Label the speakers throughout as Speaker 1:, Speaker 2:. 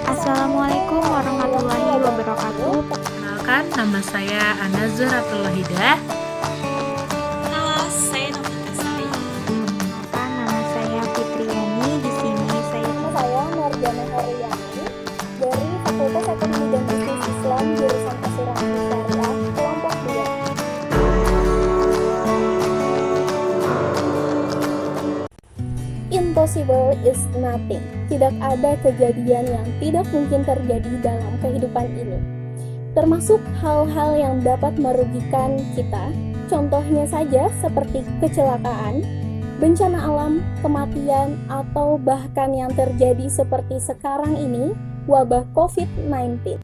Speaker 1: Assalamualaikum warahmatullahi wabarakatuh.
Speaker 2: Perkenalkan, nama saya An-Nazar Abdullah.
Speaker 3: Halo, saya Novita Sari.
Speaker 1: Perkenalkan, nama saya Fitriani. Di sini saya
Speaker 4: Marjana Haryani dari Fakultas Ekonomi dan Bisnis Islam jurusan Asuransi Syariah kelompok 2. Impossible is nothing. Tidak ada kejadian yang tidak mungkin terjadi dalam kehidupan ini. Termasuk hal-hal yang dapat merugikan kita. Contohnya saja seperti kecelakaan, bencana alam, kematian, atau bahkan yang terjadi seperti sekarang ini, wabah COVID-19.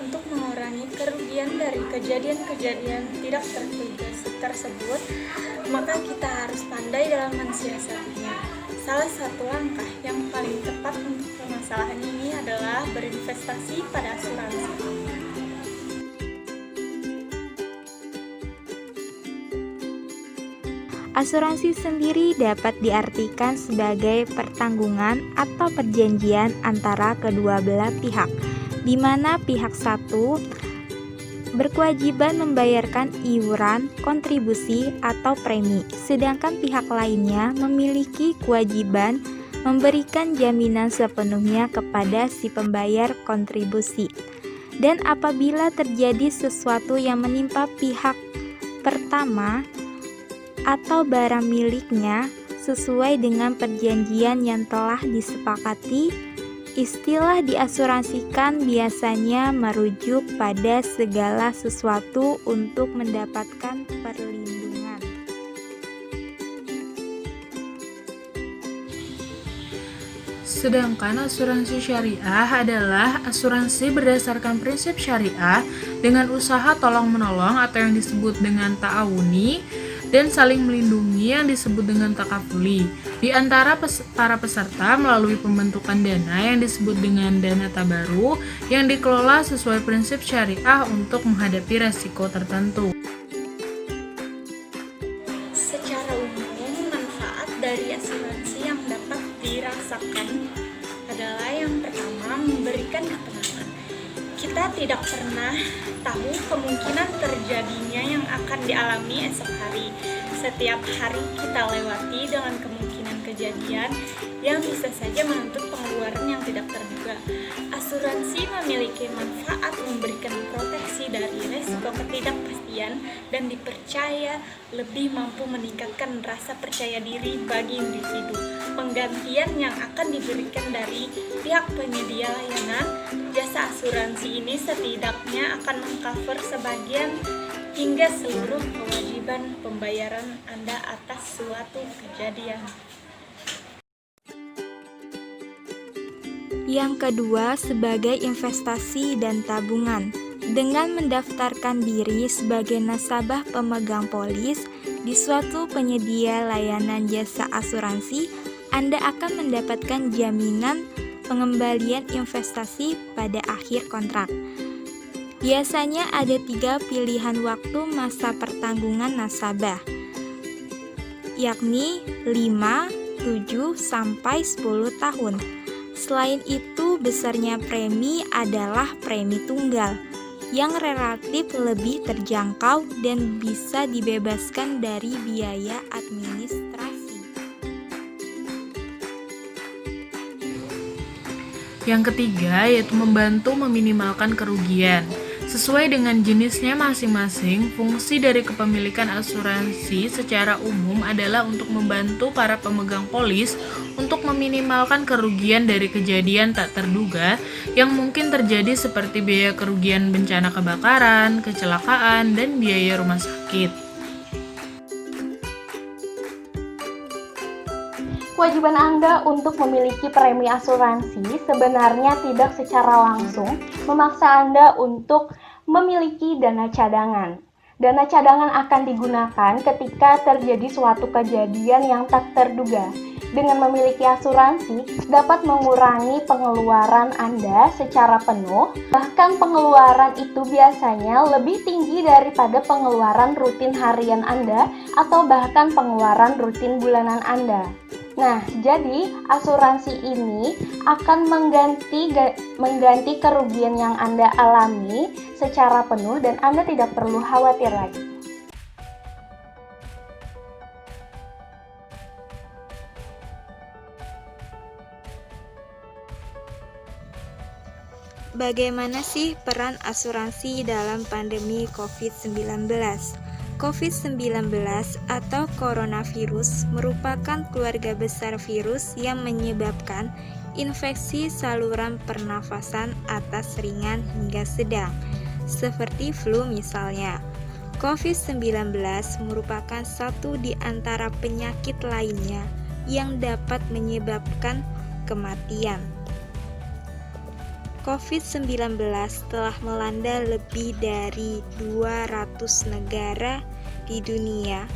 Speaker 3: Untuk mengurangi kerugian dari kejadian-kejadian tidak terduga tersebut, maka kita harus pandai dalam mensiasatinya. Salah satu langkah yang paling tepat untuk permasalahan ini adalah berinvestasi pada asuransi.
Speaker 1: Asuransi sendiri dapat diartikan sebagai pertanggungan atau perjanjian antara kedua belah pihak, di mana pihak satu berkewajiban membayarkan iuran, kontribusi, atau premi, sedangkan pihak lainnya memiliki kewajiban memberikan jaminan sepenuhnya kepada si pembayar kontribusi. Dan apabila terjadi sesuatu yang menimpa pihak pertama atau barang miliknya sesuai dengan perjanjian yang telah disepakati, istilah diasuransikan biasanya merujuk pada segala sesuatu untuk mendapatkan perlindungan.
Speaker 2: Sedangkan asuransi syariah adalah asuransi berdasarkan prinsip syariah dengan usaha tolong-menolong atau yang disebut dengan ta'awuni, dan saling melindungi yang disebut dengan takafuli di antara para peserta melalui pembentukan dana yang disebut dengan dana tabaru yang dikelola sesuai prinsip syariah untuk menghadapi resiko tertentu.
Speaker 3: Secara umum, manfaat dari asuransi yang dapat dirasakan adalah yang pertama, memberikan ketenangan. Kita tidak pernah tahu kemungkinan terjadinya yang akan dialami esok hari. Setiap hari kita lewati dengan kemungkinan kejadian yang bisa saja menuntut pengeluaran yang tidak terduga. Asuransi memiliki manfaat memberikan proteksi dari risiko ketidakpastian dan dipercaya lebih mampu meningkatkan rasa percaya diri bagi individu. Penggantian yang akan diberikan dari pihak penyedia layanan jasa asuransi ini setidaknya akan mengcover sebagian hingga seluruh kewajiban pembayaran Anda atas suatu kejadian.
Speaker 1: Yang kedua, sebagai investasi dan tabungan. Dengan mendaftarkan diri sebagai nasabah pemegang polis di suatu penyedia layanan jasa asuransi, Anda akan mendapatkan jaminan pengembalian investasi pada akhir kontrak. Biasanya ada 3 pilihan waktu masa pertanggungan nasabah, yakni 5, 7, sampai 10 tahun. Selain itu, besarnya premi adalah premi tunggal, yang relatif lebih terjangkau dan bisa dibebaskan dari biaya administrasi.
Speaker 2: Yang ketiga yaitu membantu meminimalkan kerugian. Sesuai dengan jenisnya masing-masing, fungsi dari kepemilikan asuransi secara umum adalah untuk membantu para pemegang polis untuk meminimalkan kerugian dari kejadian tak terduga yang mungkin terjadi seperti biaya kerugian bencana kebakaran, kecelakaan, dan biaya rumah sakit.
Speaker 4: Kewajiban Anda untuk memiliki premi asuransi sebenarnya tidak secara langsung memaksa Anda untuk memiliki dana cadangan. Dana cadangan akan digunakan ketika terjadi suatu kejadian yang tak terduga. Dengan memiliki asuransi dapat mengurangi pengeluaran Anda secara penuh, bahkan pengeluaran itu biasanya lebih tinggi daripada pengeluaran rutin harian Anda atau bahkan pengeluaran rutin bulanan Anda. Nah, jadi asuransi ini akan mengganti kerugian yang Anda alami secara penuh dan Anda tidak perlu khawatir lagi.
Speaker 1: Bagaimana sih peran asuransi dalam pandemi COVID-19? COVID-19 atau coronavirus merupakan keluarga besar virus yang menyebabkan infeksi saluran pernafasan atas ringan hingga sedang, seperti flu misalnya. COVID-19 merupakan satu di antara penyakit lainnya yang dapat menyebabkan kematian. COVID-19 telah melanda lebih dari 200 negara di dunia,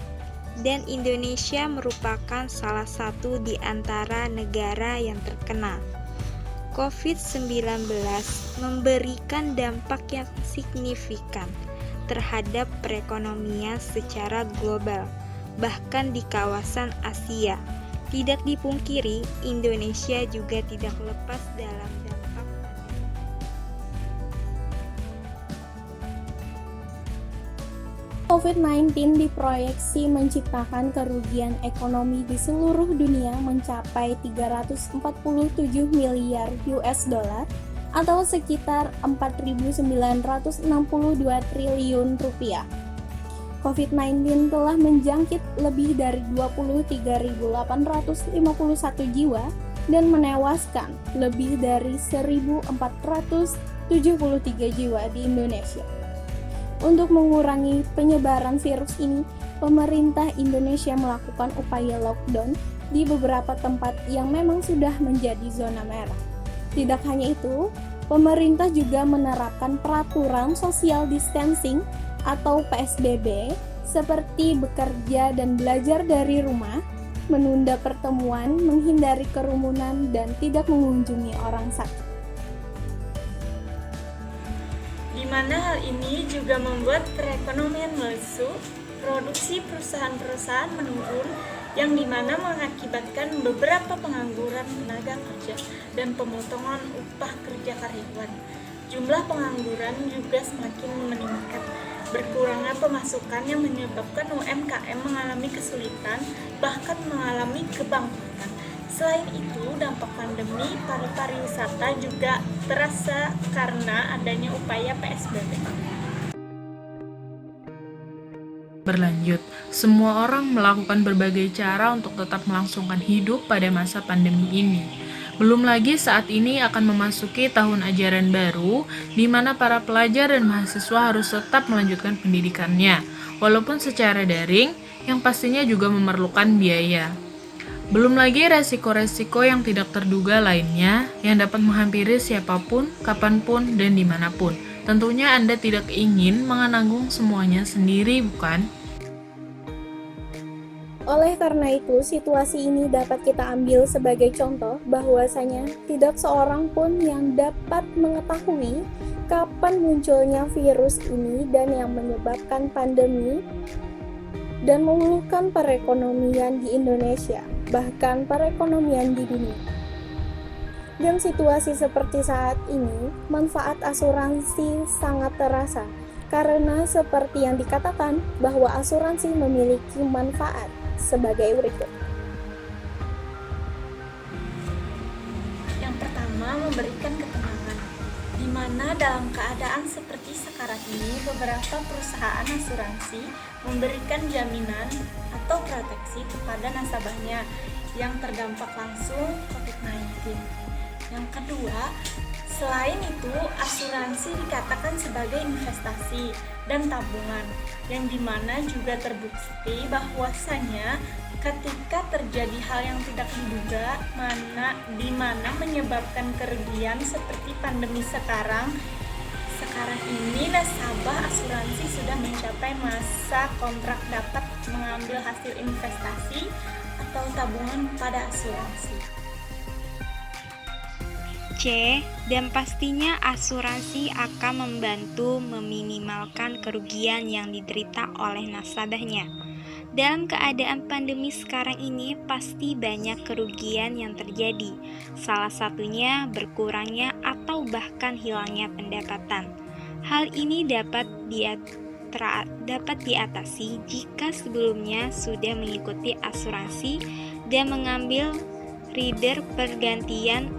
Speaker 1: dan Indonesia merupakan salah satu di antara negara yang terkena. COVID-19 memberikan dampak yang signifikan terhadap perekonomian secara global, bahkan di kawasan Asia. Tidak dipungkiri, Indonesia juga tidak lepas dalam dampak.
Speaker 4: COVID-19 diproyeksi menciptakan kerugian ekonomi di seluruh dunia mencapai 347 miliar US dollar atau sekitar 4.962 triliun rupiah. COVID-19 telah menjangkit lebih dari 23.851 jiwa dan menewaskan lebih dari 1.473 jiwa di Indonesia. Untuk mengurangi penyebaran virus ini, pemerintah Indonesia melakukan upaya lockdown di beberapa tempat yang memang sudah menjadi zona merah. Tidak hanya itu, pemerintah juga menerapkan peraturan social distancing atau PSBB seperti bekerja dan belajar dari rumah, menunda pertemuan, menghindari kerumunan, dan tidak mengunjungi orang sakit.
Speaker 3: Di mana hal ini juga membuat perekonomian melesu, produksi perusahaan-perusahaan menurun, yang dimana mengakibatkan beberapa pengangguran tenaga kerja dan pemotongan upah kerja karyawan. Jumlah pengangguran juga semakin meningkat. Berkurangnya pemasukan yang menyebabkan UMKM mengalami kesulitan, bahkan mengalami kebangkrutan. Selain itu, dampak pandemi pada pariwisata juga terasa karena adanya upaya PSBB.
Speaker 2: Berlanjut, semua orang melakukan berbagai cara untuk tetap melangsungkan hidup pada masa pandemi ini. Belum lagi saat ini akan memasuki tahun ajaran baru, di mana para pelajar dan mahasiswa harus tetap melanjutkan pendidikannya, walaupun secara daring, yang pastinya juga memerlukan biaya. Belum lagi resiko-resiko yang tidak terduga lainnya yang dapat menghampiri siapapun, kapanpun, dan dimanapun. Tentunya Anda tidak ingin menanggung semuanya sendiri, bukan?
Speaker 4: Oleh karena itu, situasi ini dapat kita ambil sebagai contoh bahwasanya tidak seorang pun yang dapat mengetahui kapan munculnya virus ini dan yang menyebabkan pandemi dan memulihkan perekonomian di Indonesia, bahkan perekonomian di dunia. Dan situasi seperti saat ini, manfaat asuransi sangat terasa, karena seperti yang dikatakan bahwa asuransi memiliki manfaat sebagai berikut.
Speaker 3: Yang pertama, memberikan ketenangan, di mana dalam keadaan seperti sekarang ini beberapa perusahaan asuransi memberikan jaminan atau proteksi kepada nasabahnya yang terdampak langsung COVID-19. Yang kedua, selain itu asuransi dikatakan sebagai investasi dan tabungan, yang dimana juga terbukti bahwasanya ketika terjadi hal yang tidak diduga di mana menyebabkan kerugian seperti pandemi sekarang ini nasabah asuransi sudah mencapai masa kontrak dapat mengambil hasil investasi atau tabungan pada asuransi.
Speaker 1: C. Dan pastinya asuransi akan membantu meminimalkan kerugian yang diderita oleh nasabahnya. Dalam keadaan pandemi sekarang ini pasti banyak kerugian yang terjadi. Salah satunya berkurangnya atau bahkan hilangnya pendapatan. Hal ini dapat diatasi jika sebelumnya sudah mengikuti asuransi dan mengambil rider pergantian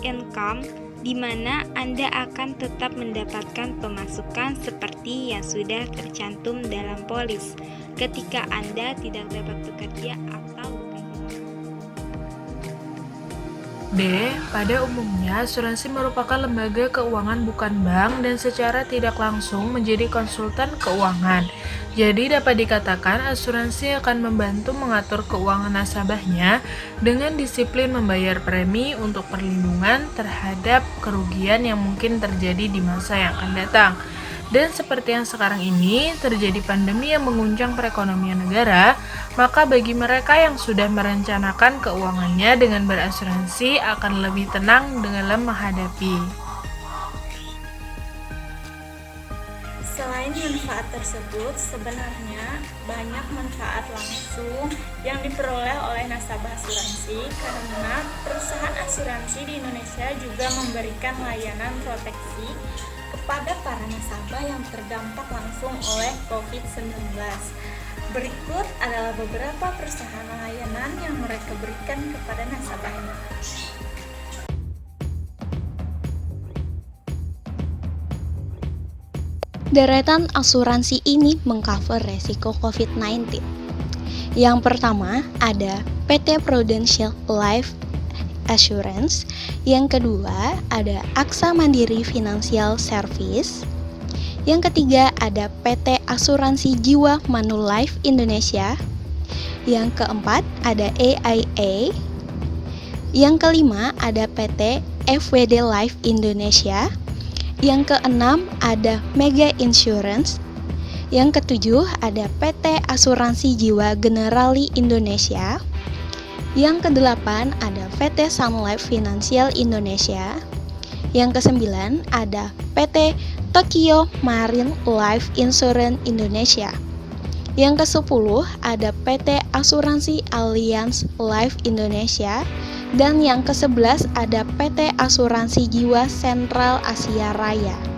Speaker 1: income, di mana Anda akan tetap mendapatkan pemasukan seperti yang sudah tercantum dalam polis ketika Anda tidak dapat bekerja atau
Speaker 2: D. Pada umumnya, asuransi merupakan lembaga keuangan bukan bank dan secara tidak langsung menjadi konsultan keuangan. Jadi dapat dikatakan asuransi akan membantu mengatur keuangan nasabahnya dengan disiplin membayar premi untuk perlindungan terhadap kerugian yang mungkin terjadi di masa yang akan datang. Dan seperti yang sekarang ini terjadi pandemi yang mengguncang perekonomian negara, maka bagi mereka yang sudah merencanakan keuangannya dengan berasuransi akan lebih tenang dalam menghadapi.
Speaker 3: Selain manfaat tersebut, sebenarnya banyak manfaat langsung yang diperoleh oleh nasabah asuransi karena perusahaan asuransi di Indonesia juga memberikan layanan proteksi kepada para nasabah yang terdampak langsung oleh COVID-19. Berikut adalah beberapa perusahaan layanan yang mereka berikan kepada nasabahnya.
Speaker 4: Deretan asuransi ini mengcover resiko COVID-19. Yang pertama ada PT Prudential Life Assurance. Yang kedua ada AXA Mandiri Financial Service. Yang ketiga ada PT Asuransi Jiwa Manulife Indonesia. Yang keempat ada AIA. Yang kelima ada PT FWD Life Indonesia. Yang keenam ada Mega Insurance. Yang ketujuh ada PT Asuransi Jiwa Generali Indonesia. Yang kedelapan ada PT Sun Life Financial Indonesia. Yang kesembilan ada PT Tokyo Marine Life Insurance Indonesia. Yang kesepuluh ada PT Asuransi Allianz Life Indonesia. Dan yang ke-11 ada PT Asuransi Jiwa Sentral Asia Raya.